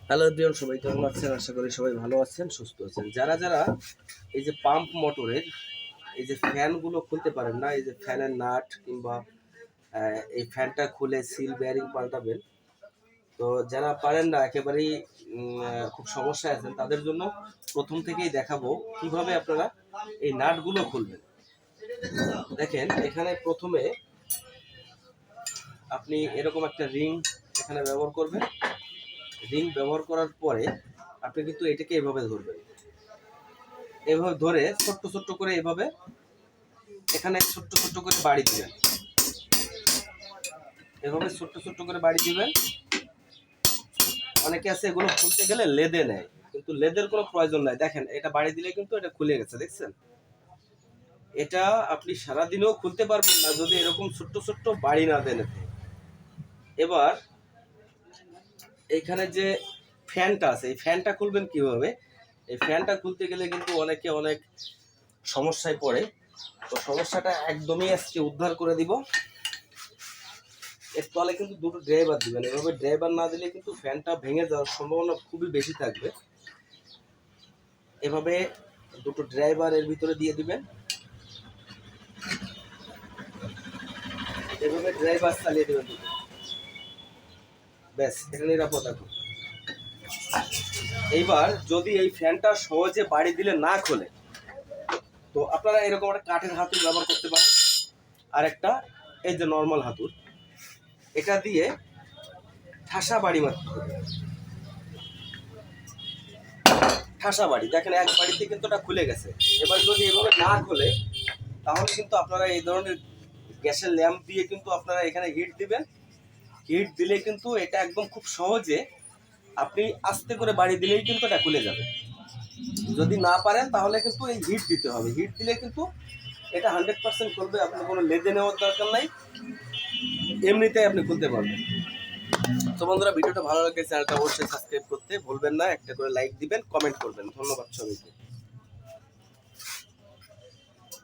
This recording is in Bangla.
হ্যালো এভরিওয়ান, সবাই কেমন আছেন? আশা করি সবাই ভালো আছেন, সুস্থ আছেন। যারা যারা এই যে পাম্প মোটরের এই যে ফ্যানগুলো খুলতে পারেন না, এই যে ফ্যানের নাট কিংবা এই ফ্যানটা খুলে সিল বেয়ারিং পাল্টাবেন, তো যারা পারেন না একেবারেই খুব সমস্যায় আছেন, তাদের জন্য প্রথম থেকেই দেখাবো কিভাবে আপনারা এই নাটগুলো খুলবেন। দেখেন, এখানে প্রথমে আপনি এরকম একটা রিং এখানে ব্যবহার করবেন। রিং ব্যবহার করার পরে আপনি কিন্তু এটাকে এভাবে ধরবেন, এভাবে ধরে ছোট্ট ছোট্ট করে এভাবে এখানে ছোট্ট ছোট্ট করে বাড়ি দিবেন। এভাবে ছোট্ট ছোট্ট করে বাড়ি দিবেন। অনেকে আছে এগুলো খুলতে গেলে লেদে নেয়, কিন্তু লেদের কোনো প্রয়োজন নাই। দেখেন, এটা বাড়ি দিলে কিন্তু এটা খুলে গেছে, দেখছেন? এটা আপনি সারাদিনেও খুলতে পারবেন না যদি এরকম ছোট্ট ছোট্ট বাড়ি না দেন এতে। এবার এইখানে যে ফ্যানটা আছে, এই ফ্যানটা খুলবেন কিভাবে? এই ফ্যানটা খুলতে গেলে কিন্তু অনেকে অনেক সমস্যায় পড়ে। তো সমস্যাটা একদমই আজকে উদ্ধার করে দিব। এর তলে কিন্তু দুটো ড্রাইভার দিবেন। এভাবে ড্রাইভার না দিলে কিন্তু ফ্যানটা ভেঙে যাওয়ার সম্ভাবনা খুবই বেশি থাকবে। এভাবে দুটো ড্রাইভার এর ভিতরে দিয়ে দিবেন। এভাবে ড্রাইভার চালিয়ে দেবেন দুটো। ব্যাস, এটা নিরাপদ এখন। এইবার যদি এই ফ্যানটা সহজে বাড়ি দিলে না খোলে, তো আপনারা এরকম একটা কাঠের হাতুড়ি ব্যবহার করতে পারেন। আর একটা এই যে নর্মাল হাতুড়, এটা দিয়ে ঠাসা বাড়ি মারতে হবে। ঠাসা বাড়ি, দেখেন এক বাড়িতে কিন্তু এটা খুলে গেছে। এবার যদি এভাবে না খোলে, তাহলে কিন্তু আপনারা এই ধরনের গ্যাসের ল্যাম্প দিয়ে কিন্তু আপনারা এখানে হিট দিবেন। হিট দিলে কিন্তু এটা একদম খুব সহজে আপনি আস্তে করে বাড়ি দিলেই কিন্তু এটা খুলে যাবে। যদি না পারেন তাহলে কিন্তু এই হিট দিতে হবে। হিট দিলে কিন্তু এটা 100% খুলবে। আপনার কোনো লেদে নেওয়ার দরকার নাই, এমনিতেই আপনি খুলতে পারবেন। তো বন্ধুরা, ভিডিওটা ভালো লাগলে চ্যানেলটা অবশ্যই সাবস্ক্রাইব করতে ভুলবেন না। একটা করে লাইক দিবেন, কমেন্ট করবেন। ধন্যবাদ সবাইকে।